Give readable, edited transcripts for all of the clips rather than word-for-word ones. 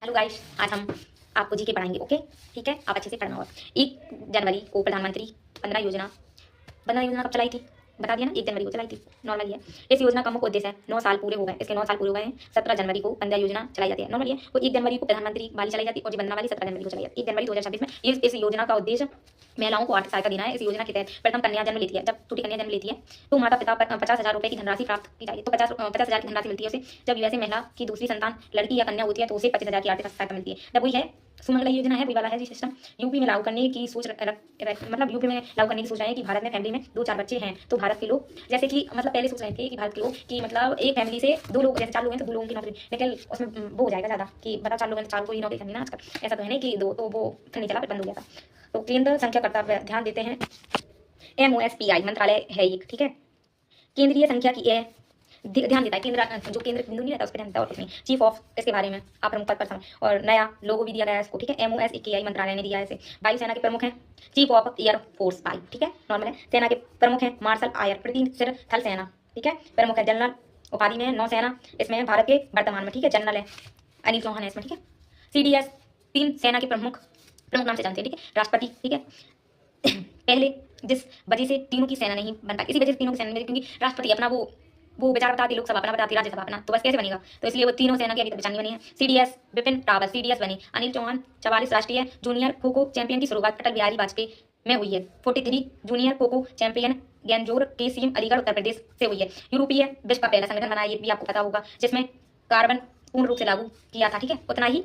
Hello guys, आज हम आपको जीके पढ़ाएंगे। ओके, ठीक है, आप अच्छे से पढ़ना होगा। 1 जनवरी को प्रधानमंत्री 15 योजना कब चलाई थी? बता दिया ना, 1 जनवरी को चलाई थी। नॉर्मल है। इस योजना का मुख्य उद्देश्य है 9 साल पूरे हो गए, इसके 9 साल पूरे हो गए हैं। 17 जनवरी को 15 योजना चलाई जाती है। नॉर्मल है। तो 1 जनवरी को प्रधानमंत्री वाली चलाई जाती है और जो बनना वाली 17 जनवरी को चलाई जाती है। 1 जनवरी 2026 में इस योजना का उद्देश्य महिलाओं को आर्थिक सहायता देना है। इस योजना के तहत प्रथम कन्या जन्म लेती है, जब छोटी कन्या जन्म लेती है तो माता पिता पर 50,000 रुपये की धनराशि प्राप्त की जाती है। तो 50,000 की धनराशि मिलती है उसे। जब यूएसए महिला की दूसरी संतान लड़की या कन्या होती है तो उसे 25,000 की आर्थिक सहायता मिलती है। जब वही है सुमंगला योजना है, वही वाला है जी सिस्टम। यूपी में लागू करने की सोच मतलब यूपी में लागू करने की सोच रहे हैं कि भारत में फैमिली में 2-4 बच्चे हैं तो भारत के लोग जैसे कि मतलब पहले सोच रहे थे कि भारत के लोग कि मतलब एक फैमिली से 2 लोग, जैसे 4 लोग हैं तो 2 लोगों की नौकरी, लेकिन उसमें वो हो जाएगा ज़्यादा कि बता 4 लोग हैं तो 4 को ही नौकरी करनी ना आजकल। ऐसा तो है नहीं कि 2, तो वो फिर नहीं चला, फिर बंद हो गया था। तो केंद्र संख्या कर्ता ध्यान देते हैं। MOSPI मंत्रालय है एक, ठीक है। केंद्रीय संख्या की ए ध्यान देता है केंद्र, जो केंद्र बिंदु नहीं रहता उस पर ध्यान देता है और कुछ नहीं। चीफ ऑफ इसके बारे में आप प्रमुख पद पर समय और नया लोगो भी दिया गया है इसको, ठीक है। MOSPI मंत्रालय ने दिया है इसे। वायुसेना के प्रमुख हैं चीफ ऑफ एयर फोर्स वायु, ठीक है, नॉर्मल है। सेना के प्रमुख हैं मार्शल आयर प्रति सिर थल सेना, ठीक है। प्रमुख है जनरल, उपाधि में नौसेना, इसमें भारत के वर्तमान में, ठीक है, जनरल है अनिल चौहान है इसमें, ठीक है। CDS 3 सेना के प्रमुख नाम से जानते हैं, ठीक है। राष्ट्रपति, ठीक है। पहले जिस वजह से तीनों की सेना नहीं बन पाई, इसी वजह से तीनों की सेना नहीं, क्योंकि राष्ट्रपति अपना वो बेचारा बताती, लोकसभा अपना बताती, राज्यसभा अपना, तो बस कैसे बनेगा? तो इसलिए वो तीनों सेना की अभी तक पहचान नहीं बनी है। CDS विपिन रावत CDS बनी। अनिल चौहान 44 राष्ट्रीय जूनियर खो खो चैंपियन की शुरुआत अटल बिहारी वाजपेयी में हुई है। 43 जूनियर खो खो चैंपियन गैंजोर के सीएम अलीगढ़ उत्तर प्रदेश से हुई है। यूरोपीय विश्व का पहला संगठन बना, ये भी आपको पता होगा, जिसमें कार्बन पूर्ण रूप से लागू किया था, ठीक है। उतना ही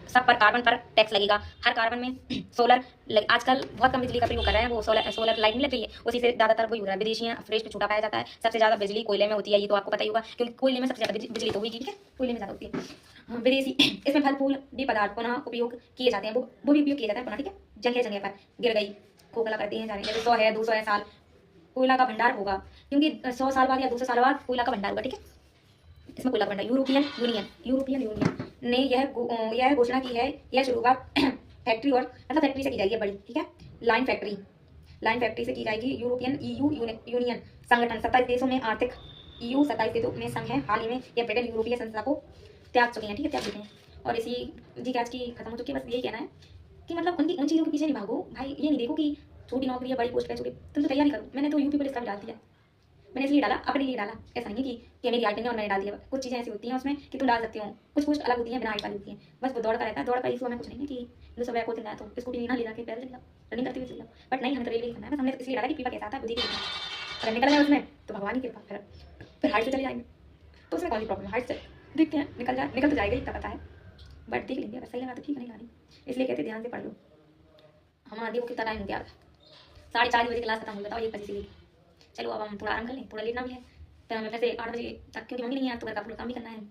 सब पर कार्बन पर टैक्स लगेगा। हर कार्बन में सोलर आजकल बहुत कम बिजली का प्रयोग कर रहे हैं, वो सोलर लाइट नहीं लग रही है, उसी से ज़्यादातर वही हो रहा है। विदेशी फ्रेश पे छूटा पाया जाता है। सबसे ज़्यादा बिजली कोयले में होती है, ये तो आपको पता ही होगा, क्योंकि कोयले में सबसे ज़्यादा बिजली तो होगी, ठीक है, कोयले में ज़्यादा होती है। विदेशी इसमें फल फूल भी पदार्थ पुनः उपयोग किए जाते हैं, वो भी उपयोग किए जाते हैं पुनः, ठीक है। जगह जगह पर गिर गई खोखला करते हैं, जाने 100 है 200 है साल कोयला का भंडार होगा, क्योंकि 100 साल बाद या 200 साल बाद कोयला का भंडार होगा, ठीक है। इसमें कोयला का भंडार। यूरोपियन यूनियन ने यह घोषणा की है, यह शुरुआत फैक्ट्री और मतलब फैक्ट्री से की जाएगी बड़ी, ठीक है। लाइन फैक्ट्री से की जाएगी। यूरोपियन यूनियन संगठन 27 देशों में आर्थिक 27 देशों में संघ है। हाल ही में यह ब्रिटेन यूरोपीय संस्था को त्याग चुके हैं, ठीक है, त्याग चुके हैं। और इसी जी आज की खत्म हो चुकी है। बस यही कहना है कि मतलब उनकी उन चीज़ों के पीछे नहीं भागो भाई। ये नहीं देखो कि छोटी नौकरी है बड़ी पोस्ट पे छोटी, तुम तो तैयारी करो। मैंने तो यूपी पुलिस का भी डाल दिया, मैंने इसलिए डाला, अपने लिए डाला। ऐसा नहीं है कि मेरी हाइट नहीं है और मैंने डाल दिया। कुछ चीज़ें ऐसी होती हैं उसमें कि तुम डाल सकते हो, कुछ पोस्ट अलग होती हैं, बिना हाइट वाली होती हैं। बस वो दौड़ का रहता है, दौड़ का इशू हमें कुछ नहीं है कि जो सुबह को चलना है तो स्कूटी ना ले जाके पैदल चल जाओ, रनिंग करते हुए चल जाओ, बट नहीं, हमें तो रेलवे करना है। बस हमने इसलिए डाला कि पीपा कैसा आता है बुद्धि के, अगर निकल जाए उसमें तो भगवान ही कृपा, फिर हाइट से चले जाएंगे तो उसमें कौन सी प्रॉब्लम। हाइट से देखते हैं, निकल तो जाएगा ही, पता है, बट देख लेंगे। अगर सही लगा तो ठीक, नहीं लगा नहीं। इसलिए कहते ध्यान से पढ़ लो। हमारा देखो कितना टाइम हो गया, 4:30 बजे क्लास खत्म हो, बताओ 1 बजे से लेकर। चलो अब हम थोड़ा आराम कर लें, थोड़ा लेटना भी है, फिर हमें वैसे 8 बजे तक, क्योंकि मम्मी नहीं है तो घर का पूरा काम भी करना है।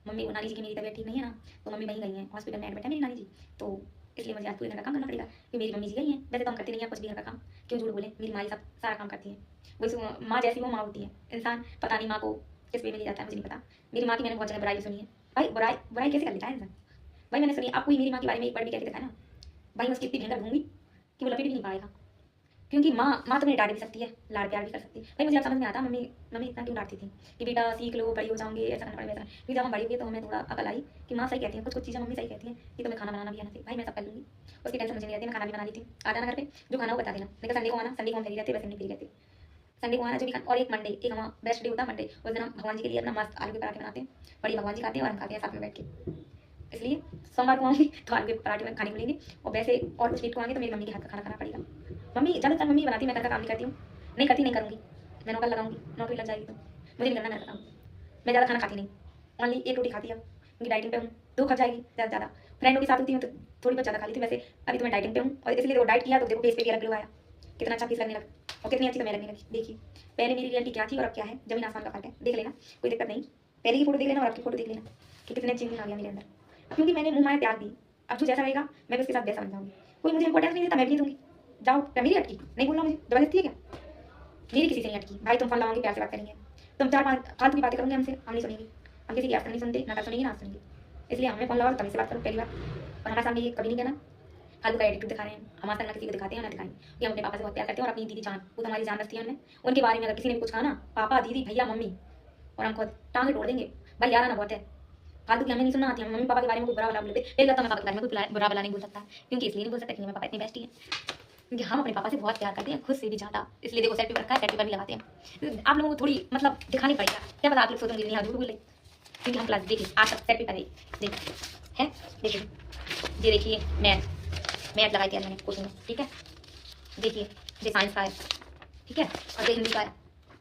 मम्मी को, नानी जी की मेरी तबीयत ठीक नहीं है ना, तो मम्मी वहीं गई हैं, हॉस्पिटल में एडमिट है मेरी नानी जी, तो इसलिए मुझे आज पूरे घर का काम करना पड़ेगा कि मेरी मम्मी जी गई हैं। वैसे तो हम करते नहीं है कुछ भी घर का काम, क्यों झूठ बोले, मेरी माँ सब सारा काम करती है। वही माँ जैसी वो माँ होती है। इंसान पता नहीं माँ को किस वे में ले जाता है, मुझे नहीं पता। मेरी माँ की मैंने बहुत जगह बुराई भी सुनी है भाई। बुराई कैसे कर लेता है इंसान भाई? मैंने सुनी, आपको ही मेरी माँ के बारे में एक बार भी कह के दिखाया ना भाई, मैं उसकी इतनी भयंकर दूंगी कि वो लपेट भी नहीं पाएगा, क्योंकि माँ तुम्हें डांट भी सकती है, लाड़ प्यार भी कर सकती है। भाई मुझे अब समझ में आता मम्मी इतना क्यों डांटती थी कि बेटा सीख लो, बड़ी हो जाओगे, ऐसा करना पड़ेगा। फिर जब हम बड़ी हुई तो हमें थोड़ा अकल आई कि माँ सही कहती है, कुछ चीज़ें मम्मी सही कहती हैं कि तुम्हें खाना बनाना भी आना चाहिए। भाई मैं सब कर लूँगी, उसकी टेंशन मुझे नहीं रहती। मैं खाना भी बना ली थी। आ जाना घर पे, जो खाना वो बता देना, लेकिन संडे को आना, संडे को हम फ्री रहते, वैसे नहीं फ्री रहते। संडे को आना जो भी खाना। और एक मंडे, एक हमारा बेस्ट डे होता है मंडे, उस दिन हम भगवान जी के लिए अपना मस्त आलू के पराठे बनाते हैं, बड़ी भगवान जी खाते हैं और हम खाते हैं साथ में बैठ के। इसलिए सोमवार को आऊँगी तो आलू के पराठे में खाने को मिलेंगे, और वैसे और कुछ वीक को आएंगे तो मेरी मम्मी के हाथ का खाना खाना पड़ेगा। मम्मी ज़्यादातर मम्मी बनाती, मैं घर का काम नहीं करती हूँ, नहीं करती, नहीं करूँगी। मैं नौकर लगाऊंगी, नौकरी लग जाएगी तो मुझे नहीं करना घर का काम। मैं ज़्यादा खाना खाती नहीं, ओनली 1 रोटी खाती है, क्योंकि डाइटिंग पे हूँ, 2 खा जाएगी ज़्यादा। फ्रेंडों के साथ होती हूँ तो थोड़ी बहुत ज़्यादा खा लेती हूँ। वैसे अभी तो मैं डाइटिंग पे हूँ, और इसलिए तो डाइट किया तो देखो फेस पे भी अलग ग्लो आया, कितना अच्छा फेस लगने लगा, और कितनी अच्छी तो मैं लगने लगी। देखिए पहले मेरी रियलिटी क्या थी और अब क्या है, जमीन आसमान का फर्क है। देख लेना, कोई दिक्कत नहीं। पहले की फोटो देख लेना और अब की फोटो देख लेना कि कितने चेंज आ गया मेरे अंदर, क्योंकि मैंने मुँह माया त्याग दी। अब जो जैसा रहेगा मैं भी उसके साथ वैसा बन जाऊँगी। कोई मुझे इंपॉर्टेंस नहीं देता, मैं भी नहीं दूँगी। जाओ, क्या मेरी अटकी नहीं बोलना, मुझे जबरदस्ती है क्या? मेरी किसी से नहीं अटकी भाई। तुम फोन लगाओगे, प्यार से बात करेंगे, तुम 4-5 फालतू की बातें करोगे हमसे, हम नहीं सुनेंगे। हम किसी की आज तक नहीं सुनते, ना कल सुनेंगे, ना सुनेंगे। इसलिए हमें फोन लगाओ, तभी से बात करो पहली बार। और हमारे सामने ये कभी नहीं कहना फालतू का एटीट्यूड दिखा रहे हैं। हमारे साथ ना किसी को दिखाते हैं ना दिखाएंगे, कि हम अपने पापा से बहुत प्यार करते हैं। और अपनी दीदी जान, वो तो हमारी जान रखती है हमने, उनके बारे में अगर किसी ने भी कुछ कहा ना, पापा दीदी भैया मम्मी, और हम खुद टांगे तोड़ देंगे भाई। यार आना बहुत है, फालतू की हमें नहीं सुनना आती है, मम्मी पापा के बारे में कोई बुरा भला बोलते, फिर लगता है मैं पापा के बारे में कोई बुरा भला नहीं बोल सकता, क्योंकि इसलिए नहीं बोल सकता क्योंकि मेरे पापा इतने बेस्ट ही हैं, क्योंकि हम अपने पापा से बहुत प्यार करते हैं, खुद से भी ज़्यादा, इसलिए देखो सेट पेपर रखा है, सेट पेपर भी लगाते हैं। आप लोगों को थोड़ी मतलब दिखानी पड़ेगा, क्या पता आप लोग सोचोगे नहीं झूठ बोल रहे, क्योंकि हम क्लास देखिए आज तक सेट पेपर है देखिए, ये देखिए मैथ लगाई थी आज मैंने कोचिंग में, ठीक है, देखिए ये साइंस का है, ठीक है, और ये हिंदी का है,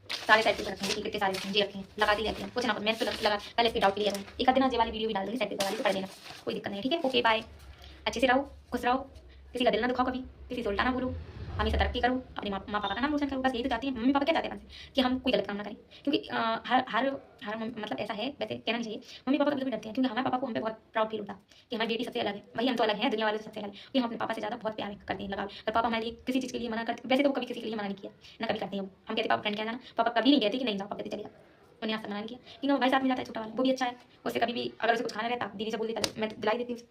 सारे सेट पेपर रखे हैं, कितने सारे जी रखे हैं, लगाती रहती हैं, कुछ ना मैथ तो लगा, कल इसके डाउट क्लियर है, एक आध दिन आज ये वाली वीडियो भी डाल दूँगी सेट पेपर वाली, तो पढ़ लेना, कोई दिक्कत नहीं, ठीक है, ओके बाय, अच्छे से रहो, खुश रहो, किसी का दिल ना दुखाओ कभी, किसी से उल्टा ना बोलो, हमेशा तरक्की करो, अपने माँ पापा का नाम रोशन करो, बस यही तो चाहती है मम्मी पापा, क्या चाहते हैं हमसे कि हम कोई गलत काम ना करें, क्योंकि हर मतलब ऐसा है, वैसे कहना नहीं चाहिए, मम्मी पापा कभी कभी डरते हैं, क्योंकि हमारे पापा को हम पे बहुत प्राउड फील होता कि हमारी बेटी सबसे अलग है, वही हम तो अलग हैं दुनिया वालों से सबसे अलग है, कि हम अपने पापा से ज़्यादा बहुत प्यार करते हैं, लगाओ, अगर पापा हमारे लिए किसी चीज़ के लिए मना करते, वैसे तो कभी किसी के लिए मना नहीं किया ना, कभी करते हैं हम कहते पापा फ्रेंड क्या जाना, पापा कभी नहीं कहते कि नहीं जाओ, पापा कहते चले जाओ, उन्हें आज तक मना नहीं किया, क्योंकि भाई साथ में जाता है छोटा वाला, वो भी अच्छा है, उससे कभी भी अगर उसे कुछ खाना रहता दीदी से बोल देता, मैं दिलाई देती हूँ,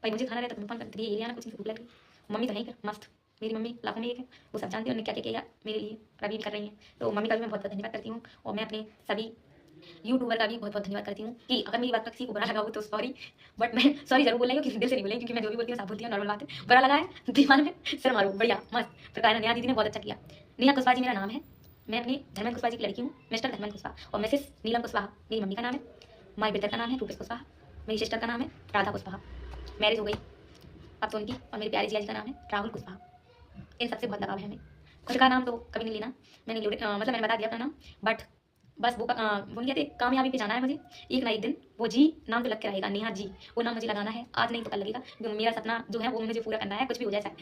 भाई मुझे खाना रहता तुम फोन करती ये आना कुछ भूख लग रही, मम्मी तो नहीं कर मस्त, मेरी मम्मी लाखों में एक है, वो सब जानती है उन्होंने क्या क्या किया मेरे लिए, अभी भी कर रही हैं, तो मम्मी का भी मैं बहुत बहुत धन्यवाद करती हूँ, और मैं अपने सभी यूट्यूबर का भी बहुत बहुत धन्यवाद करती हूँ, कि अगर मेरी बात पर किसी को बुरा लगा हो तो सॉरी, बट मैं सॉरी जरूर बोल रही हूँ, किसी दिल से नहीं बोलेंगे, क्योंकि मैं जो भी बोलती हूँ सब बोलती हूँ, नॉर्मल बात है, बुरा लगा है दीवान में सिर मारो, बढ़िया मस्त प्रकार, नेहा दीदी ने बहुत अच्छा किया, नेहा कुशवाहा जी मेरा नाम है, मैं अपने धर्मेंद्र कुशवाहा जी की लड़की हूँ, मिस्टर धर्मेंद्र कुशवाहा, और मिसेस नीलम कुशवाहा मेरी मम्मी का नाम है, माई ब्रदर का नाम है रूपेश कुशवाहा, मेरी सिस्टर का नाम है राधा कुशवाहा, मैरिज हो गई अब तो उनकी, और मेरे प्यारे जिया जी का नाम है राहुल कुशवाहा, इन सबसे बहुत लगाव है हमें, खुद का नाम तो कभी नहीं लेना, मैंने मतलब मैंने बता दिया अपना नाम, बट बस वो कहते कामयाबी पे जाना है मुझे, एक ना एक दिन वो जी नाम तो लग के रहेगा, नेहा जी वो नाम मुझे लगाना है, आज नहीं तो कल लगेगा, क्योंकि मेरा सपना जो है वो मुझे पूरा करना है, कुछ भी हो जाए, चाहे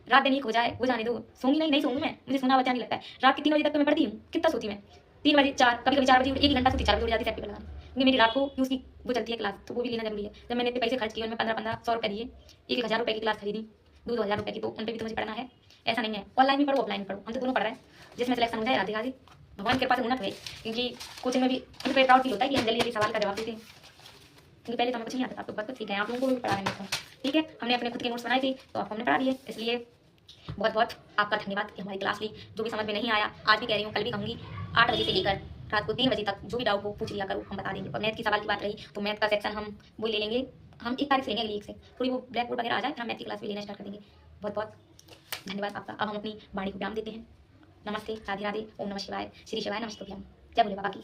रात दिन एक हो जाए, वो जाने दो, सोंगी नहीं सोंगी मैं, मुझे सोना बचा नहीं लगता है, रात के 3 बजे तक तो मैं पढ़ती हूँ, कितना सोती मैं, 3 बजे 4 कभी कभी 4 बजे एक घंटा सोती, 4 बजे उठ जाती सेट पेपर लगाने, क्योंकि मेरी रात को उसकी वो चलती है क्लास, तो वो भी लेना जरूरी है, जब मैंने इतने पैसे खर्च किए उनमें 1500 रुपये दिए, 1000 रुपये की क्लास खरीदी, 2-2000 रुपये की, तो उन पर भी तो मुझे पढ़ना है, ऐसा नहीं है ऑनलाइन भी पढ़ो ऑफलाइन भी पढ़ो, हम तो दोनों पढ़ रहे हैं, जिसमें सिलेक्शन हो जाए राधे राधे, भगवान की कृपा से होना तो है, क्योंकि कोचिंग में भी उनको प्राउड फील होता है कि हम जल्दी जल्दी सवाल का जवाब देते हैं, क्योंकि पहले तो हमें कुछ नहीं आता था, तो बहुत कुछ सीखे हैं, आप लोगों को भी पढ़ा रहे हैं, ठीक है, हमने अपने खुद के नोट्स बनाए थे तो आपको हमने पढ़ा दिए, इसलिए बहुत बहुत आपका धन्यवाद कि हमारी क्लास ली, जो भी समझ में नहीं आया आज भी कह रही हूँ, कल भी कहूँगी, 8 बजे से लेकर रात को 3 बजे तक जो भी डाउट हो पूछ लिया करो, हम बता देंगे, और मैथ की सवाल की बात रही तो मैथ का सेक्शन हम वो ले लेंगे, हम 1 तारीख से लेंगे, अगली 1 से थोड़ी वो ब्लैक बोर्ड वगैरह आ जाए, हम मैथ की क्लास भी लेना स्टार्ट कर देंगे, बहुत बहुत धन्यवाद आपका, अब हम अपनी वाणी को विराम देते हैं, नमस्ते, राधे राधे, ओम नमः शिवाय, श्री शिवाय नमस्तुभ्यम, जय भोले बाबा की।